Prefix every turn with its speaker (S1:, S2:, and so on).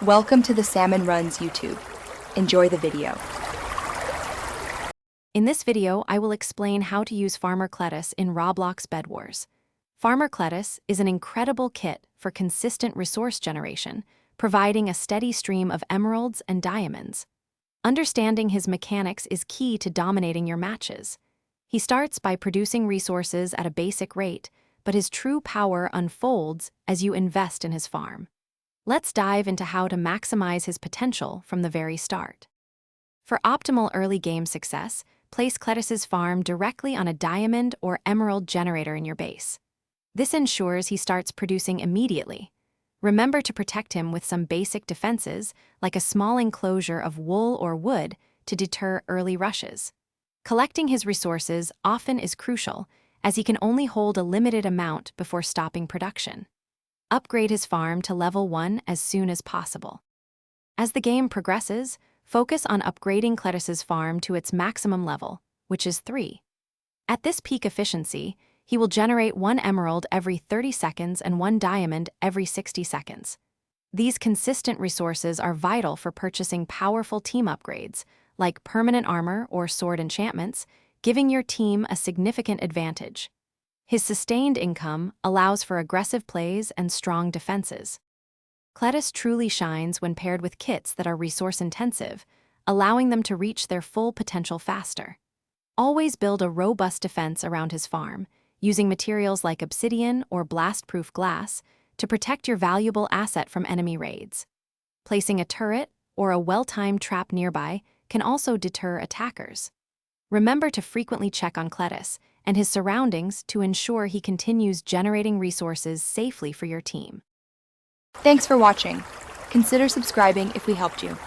S1: Welcome to the Salmon Runs YouTube. Enjoy the video.
S2: In this video, I will explain how to use Farmer Cletus in Roblox Bedwars. Farmer Cletus is an incredible kit for consistent resource generation, providing a steady stream of emeralds and diamonds. Understanding his mechanics is key to dominating your matches. He starts by producing resources at a basic rate, but his true power unfolds as you invest in his farm. Let's dive into how to maximize his potential from the very start. For optimal early game success, place Cletus's farm directly on a diamond or emerald generator in your base. This ensures he starts producing immediately. Remember to protect him with some basic defenses, like a small enclosure of wool or wood to deter early rushes. Collecting his resources often is crucial, as he can only hold a limited amount before stopping production. Upgrade his farm to level 1 as soon as possible. As the game progresses, focus on upgrading Cletus's farm to its maximum level, which is 3. At this peak efficiency, he will generate 1 emerald every 30 seconds and 1 diamond every 60 seconds. These consistent resources are vital for purchasing powerful team upgrades, like permanent armor or sword enchantments, giving your team a significant advantage. His sustained income allows for aggressive plays and strong defenses. Cletus truly shines when paired with kits that are resource-intensive, allowing them to reach their full potential faster. Always build a robust defense around his farm, using materials like obsidian or blast-proof glass to protect your valuable asset from enemy raids. Placing a turret or a well-timed trap nearby can also deter attackers. Remember to frequently check on Cletus and his surroundings to ensure he continues generating resources safely for your team.
S1: Thanks for watching. Consider subscribing if we helped you.